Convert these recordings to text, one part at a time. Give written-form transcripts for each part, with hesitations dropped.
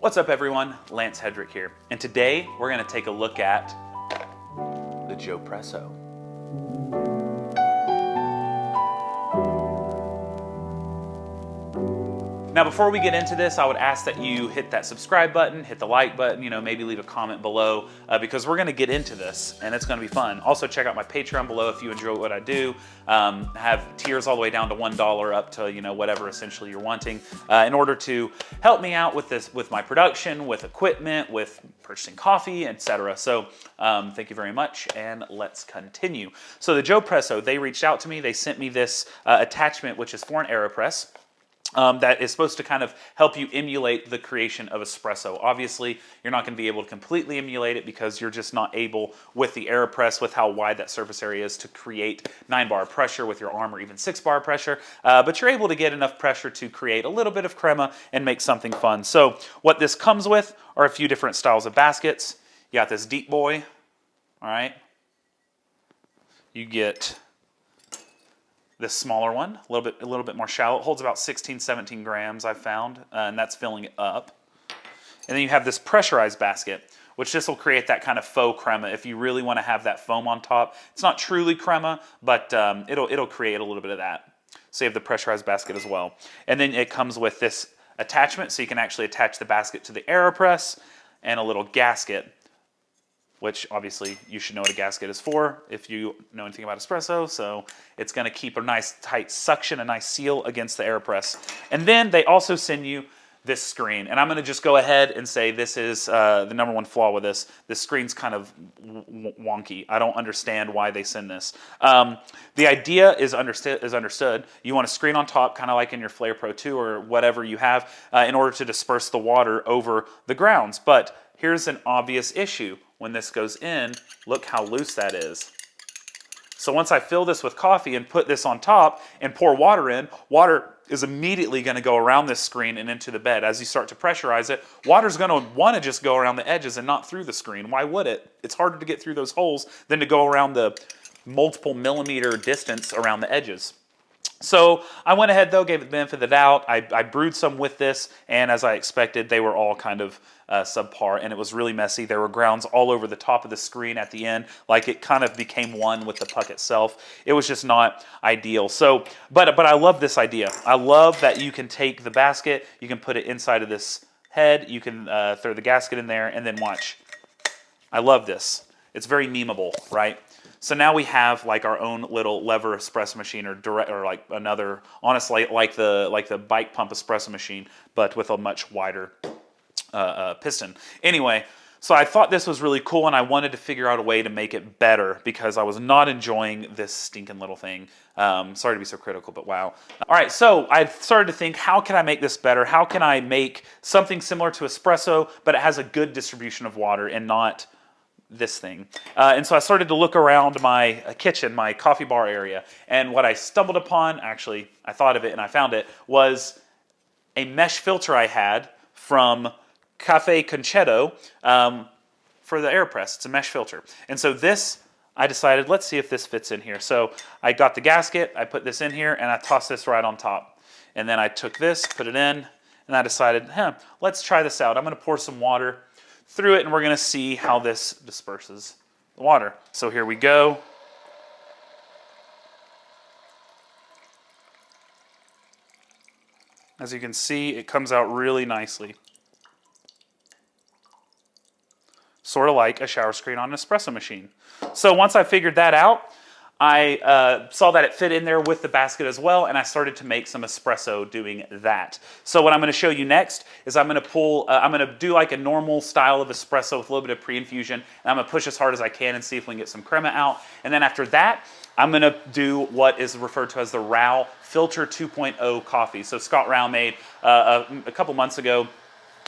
What's up everyone, Lance Hedrick here, and today we're going to take a look at the Joepresso. Now before we get into this, I would ask that you hit that subscribe button, hit the like button, maybe leave a comment below because we're going to get into this and it's going to be fun. Also check out my Patreon below if you enjoy what I do. Have tiers all the way down to $1 up to whatever essentially you're wanting in order to help me out with this, with my production, with equipment, with purchasing coffee, etc. So thank you very much and let's continue. So the Joepresso, they reached out to me, they sent me this attachment which is for an Aeropress. That is supposed to kind of help you emulate the creation of espresso. Obviously, you're not going to be able to completely emulate it because you're just not able with the Aeropress, with how wide that surface area is, to create 9-bar pressure with your arm or even 6-bar pressure. But you're able to get enough pressure to create a little bit of crema and make something fun. So what this comes with are a few different styles of baskets. You got this deep boy, all right? You get this smaller one, a little bit more shallow. It holds about 16, 17 grams, I've found, and that's filling it up. And then you have this pressurized basket, which this will create that kind of faux crema if you really want to have that foam on top. It's not truly crema, but it'll create a little bit of that. So you have the pressurized basket as well. And then it comes with this attachment, so you can actually attach the basket to the Aeropress, and a little gasket, which obviously you should know what a gasket is for if you know anything about espresso. So it's going to keep a nice tight suction, a nice seal against the Aeropress. And then they also send you this screen. And I'm going to just go ahead and say this is the #1 flaw with this. This screen's kind of wonky. I don't understand why they send this. The idea is understood. You want a screen on top, kind of like in your Flare Pro 2 or whatever you have, in order to disperse the water over the grounds. But here's an obvious issue. When this goes in, look how loose that is. So once I fill this with coffee and put this on top and pour water in, water is immediately going to go around this screen and into the bed. As you start to pressurize it, water's going to want to just go around the edges and not through the screen. Why would it? It's harder to get through those holes than to go around the multiple millimeter distance around the edges. So I went ahead though, gave it the benefit of the doubt. I brewed some with this, and as I expected, they were all kind of subpar, and it was really messy. There were grounds all over the top of the screen at the end, like it kind of became one with the puck itself. It was just not ideal. So, but I love this idea. I love that you can take the basket, you can put it inside of this head, you can throw the gasket in there, and then watch. I love this. It's very memeable, right? So now we have like our own little lever espresso machine, or like another, honestly, like the bike pump espresso machine, but with a much wider piston. Anyway, so I thought this was really cool, and I wanted to figure out a way to make it better because I was not enjoying this stinking little thing. Sorry to be so critical, but wow. All right, so I started to think, how can I make this better? How can I make something similar to espresso, but it has a good distribution of water and not this thing? And so I started to look around my kitchen, my coffee bar area, and what I stumbled upon, actually I thought of it and I found it, was a mesh filter I had from Cafe Concetto for the Aeropress. It's a mesh filter. And so this, I decided, let's see if this fits in here. So I got the gasket, I put this in here, and I tossed this right on top. And then I took this, put it in, and I decided, let's try this out. I'm going to pour some water through it, and we're going to see how this disperses the water. So here we go. As you can see, it comes out really nicely. Sort of like a shower screen on an espresso machine. So once I figured that out, I saw that it fit in there with the basket as well, and I started to make some espresso doing that. So what I'm going to show you next is I'm going to do like a normal style of espresso with a little bit of pre-infusion, and I'm going to push as hard as I can and see if we can get some crema out. And then after that, I'm going to do what is referred to as the Rao Filter 2.0 coffee. So Scott Rao made a couple months ago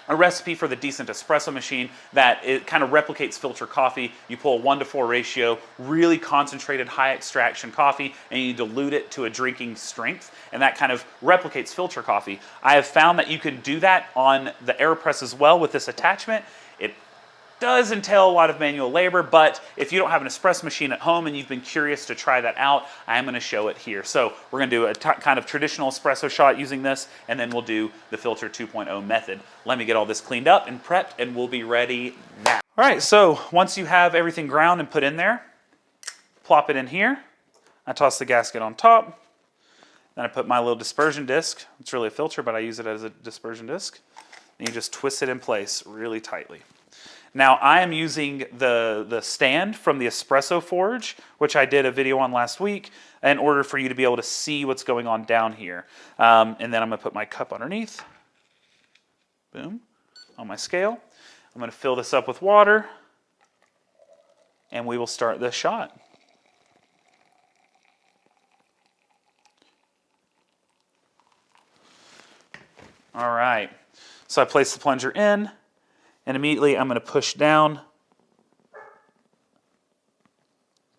a recipe for the decent espresso machine that it kind of replicates filter coffee. You pull a 1:4 ratio, really concentrated high extraction coffee, and you dilute it to a drinking strength, and that kind of replicates filter coffee. I have found that you can do that on the Aeropress as well with this attachment. It does entail a lot of manual labor, but if you don't have an espresso machine at home and you've been curious to try that out, I am going to show it here. So we're going to do a kind of traditional espresso shot using this, and then we'll do the filter 2.0 method. Let me get all this cleaned up and prepped, and we'll be ready now. All right, so once you have everything ground and put in there, plop it in here. I toss the gasket on top. Then I put my little dispersion disc. It's really a filter, but I use it as a dispersion disc. And you just twist it in place really tightly. Now I am using the stand from the Espresso Forge, which I did a video on last week, in order for you to be able to see what's going on down here. And then I'm going to put my cup underneath. Boom. On my scale. I'm going to fill this up with water. And we will start this shot. All right. So I place the plunger in. And immediately I'm going to push down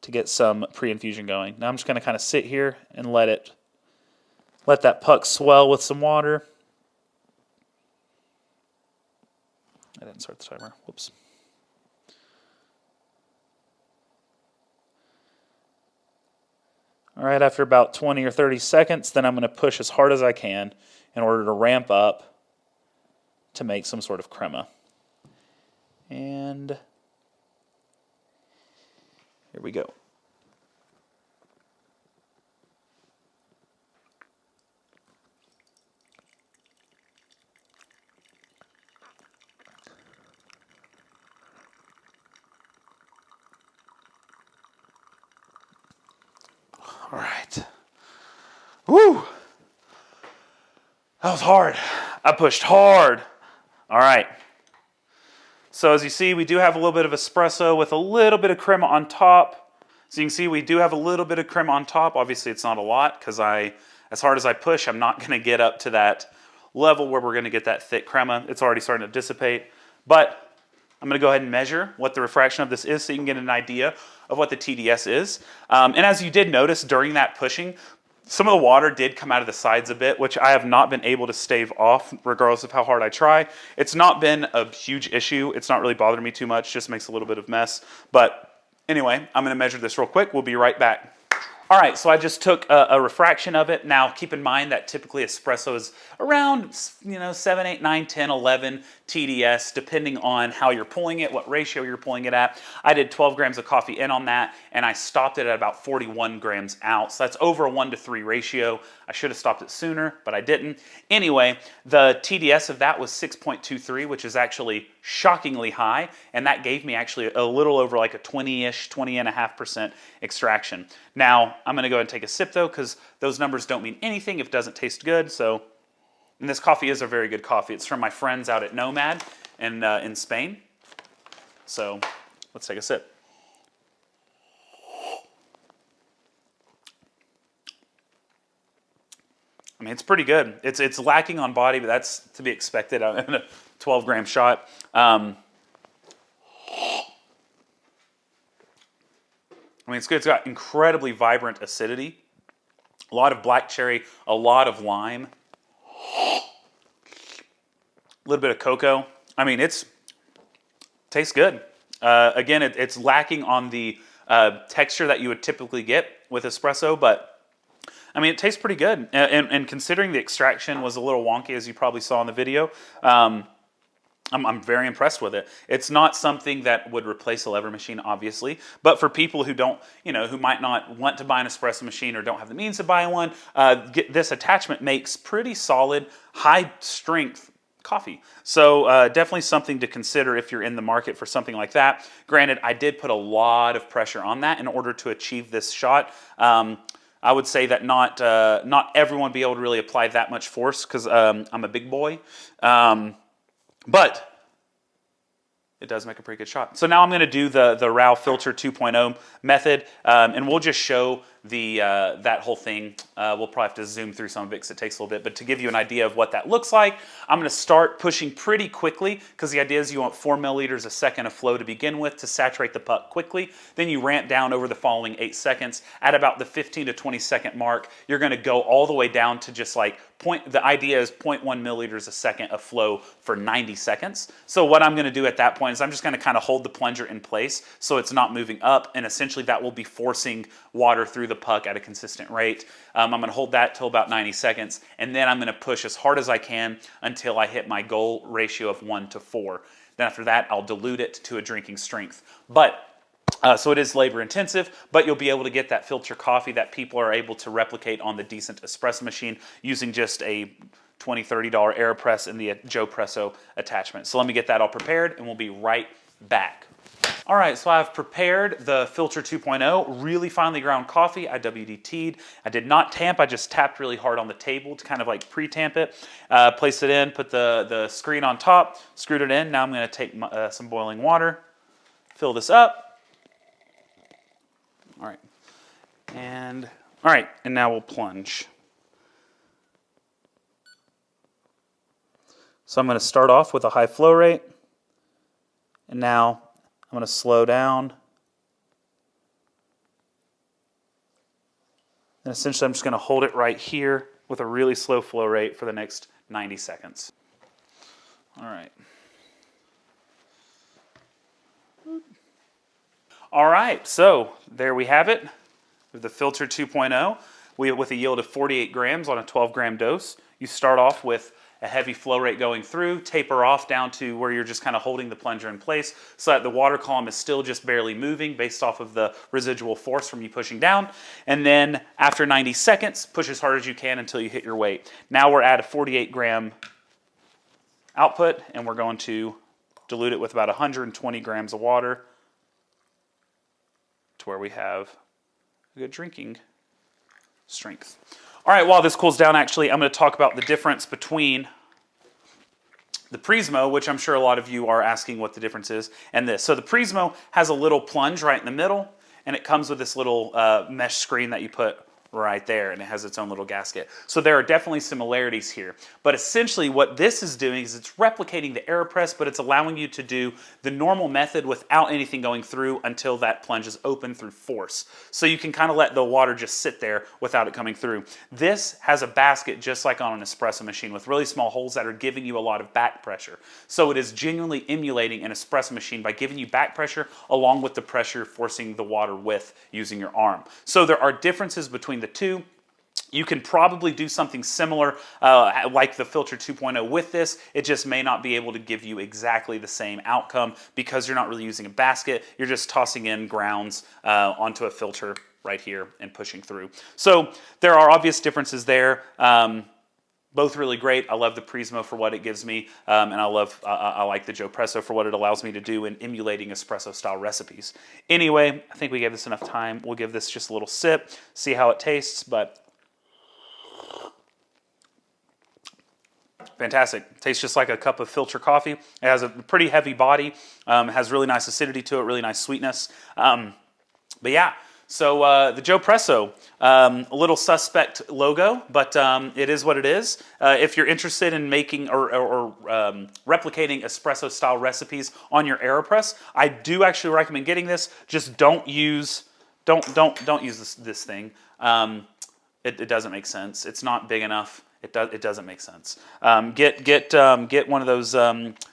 to get some pre-infusion going. Now I'm just going to kind of sit here and let that puck swell with some water. I didn't start the timer. Whoops. All right, after about 20 or 30 seconds, then I'm going to push as hard as I can in order to ramp up to make some sort of crema. And here we go. All right. Woo! That was hard. I pushed hard. All right. So as you see, we do have a little bit of espresso with a little bit of crema on top. So you can see we do have a little bit of crema on top. Obviously it's not a lot because as hard as I push, I'm not going to get up to that level where we're going to get that thick crema. It's already starting to dissipate. But I'm going to go ahead and measure what the refraction of this is so you can get an idea of what the TDS is. And as you did notice during that pushing, some of the water did come out of the sides a bit, which I have not been able to stave off regardless of how hard I try. It's not been a huge issue. It's not really bothering me too much, just makes a little bit of mess. But anyway, I'm going to measure this real quick. We'll be right back. All right, so I just took a refraction of it. Now, keep in mind that typically espresso is around 7, 8, 9, 10, 11 TDS, depending on how you're pulling it, what ratio you're pulling it at. I did 12 grams of coffee in on that, and I stopped it at about 41 grams out. So that's over a 1-to-3 ratio. I should have stopped it sooner, but I didn't. Anyway, the TDS of that was 6.23, which is actually shockingly high, and that gave me actually a little over like a 20-ish, 20.5% extraction. Now, I'm going to go ahead and take a sip though, because those numbers don't mean anything if it doesn't taste good. So, and this coffee is a very good coffee. It's from my friends out at Nomad in Spain. So, let's take a sip. I mean, it's pretty good. It's lacking on body, but that's to be expected in a 12-gram shot. I mean, it's good. It's got incredibly vibrant acidity. A lot of black cherry, a lot of lime. A little bit of cocoa. I mean, tastes good. Again, it's lacking on the texture that you would typically get with espresso, but I mean, it tastes pretty good. And considering the extraction was a little wonky, as you probably saw in the video, I'm very impressed with it. It's not something that would replace a lever machine, obviously, but for people who don't, who might not want to buy an espresso machine or don't have the means to buy one, this attachment makes pretty solid, high-strength coffee. So definitely something to consider if you're in the market for something like that. Granted, I did put a lot of pressure on that in order to achieve this shot. I would say that not everyone would be able to really apply that much force because I'm a big boy. But it does make a pretty good shot. So now I'm going to do the RAW Filter 2.0 method, and we'll just show that whole thing. We'll probably have to zoom through some of it because it takes a little bit, but to give you an idea of what that looks like, I'm going to start pushing pretty quickly because the idea is you want 4 milliliters a second of flow to begin with to saturate the puck quickly. Then you ramp down over the following 8 seconds. At about the 15 to 20 second mark, you're going to go all the way down to just like the idea is 0.1 milliliters a second of flow for 90 seconds. So what I'm going to do at that point is I'm just going to kind of hold the plunger in place so it's not moving up, and essentially that will be forcing water through the puck at a consistent rate. I'm going to hold that till about 90 seconds, and then I'm going to push as hard as I can until I hit my goal ratio of 1 to 4. Then after that, I'll dilute it to a drinking strength. So it is labor intensive, but you'll be able to get that filter coffee that people are able to replicate on the decent espresso machine using just a $20, $30 Aeropress and the Joepresso attachment. So let me get that all prepared and we'll be right back. All right, so I've prepared the Filter 2.0, really finely ground coffee. I WDT'd. I did not tamp, I just tapped really hard on the table to kind of like pre-tamp it. Placed it in, put the screen on top, screwed it in. Now I'm gonna take some boiling water, fill this up. All right, and now we'll plunge. So I'm going to start off with a high flow rate, and now I'm going to slow down. And essentially I'm just going to hold it right here with a really slow flow rate for the next 90 seconds. All right. All right, so there we have it, with the Filter 2.0, with a yield of 48 grams on a 12-gram dose. You start off with a heavy flow rate going through, taper off down to where you're just kind of holding the plunger in place so that the water column is still just barely moving based off of the residual force from you pushing down. And then after 90 seconds, push as hard as you can until you hit your weight. Now we're at a 48-gram output, and we're going to dilute it with about 120 grams of water to where we have a good drinking strength. All right, while this cools down, actually, I'm going to talk about the difference between the Prismo, which I'm sure a lot of you are asking what the difference is, and this. So the Prismo has a little plunge right in the middle, and it comes with this little mesh screen that you put right there, and it has its own little gasket. So there are definitely similarities here. But essentially what this is doing is it's replicating the Aeropress, but it's allowing you to do the normal method without anything going through until that plunge is open through force. So you can kind of let the water just sit there without it coming through. This has a basket just like on an espresso machine with really small holes that are giving you a lot of back pressure. So it is genuinely emulating an espresso machine by giving you back pressure along with the pressure forcing the water with using your arm. So there are differences between the two. You can probably do something similar like the Filter 2.0 with this. It just may not be able to give you exactly the same outcome because you're not really using a basket. You're just tossing in grounds onto a filter right here and pushing through. So there are obvious differences there. Both really great. I love the Prismo for what it gives me, and I like the Joepresso for what it allows me to do in emulating espresso-style recipes. Anyway, I think we gave this enough time. We'll give this just a little sip, see how it tastes, but fantastic. It tastes just like a cup of filter coffee. It has a pretty heavy body, has really nice acidity to it, really nice sweetness. But yeah. So the Joepresso, a little suspect logo, but it is what it is. If you're interested in making or replicating espresso-style recipes on your Aeropress, I do actually recommend getting this. Just don't use this thing. It doesn't make sense. It's not big enough. It doesn't make sense. Get one of those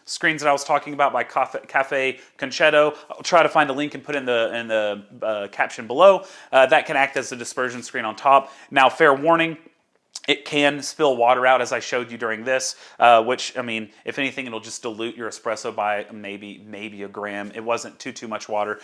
screens that I was talking about by Cafe Concetto. I'll try to find a link and put in the caption below. That can act as a dispersion screen on top. Now, fair warning. It can spill water out, as I showed you during this, which, I mean, if anything, it'll just dilute your espresso by maybe a gram. It wasn't too much water.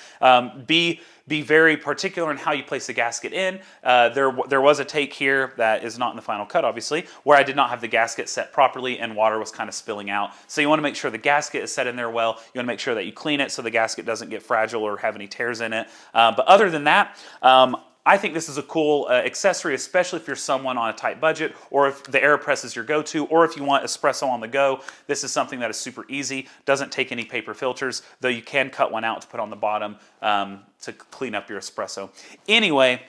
Be very particular in how you place the gasket in. There was a take here that is not in the final cut, obviously, where I did not have the gasket set properly and water was kind of spilling out. So you want to make sure the gasket is set in there well. You want to make sure that you clean it so the gasket doesn't get fragile or have any tears in it. But other than that, I think this is a cool accessory, especially if you're someone on a tight budget, or if the Aeropress is your go-to, or if you want espresso on the go. This is something that is super easy, doesn't take any paper filters, though you can cut one out to put on the bottom to clean up your espresso. Anyway,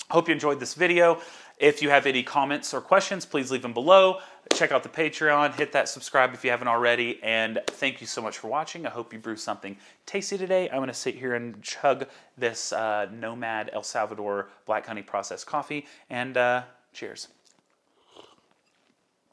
Hope you enjoyed this video. If you have any comments or questions, please leave them below. Check out the Patreon, hit that subscribe if you haven't already, and thank you so much for watching. I hope you brew something tasty today. I'm gonna sit here and chug this Nomad El Salvador Black Honey Processed coffee, and cheers.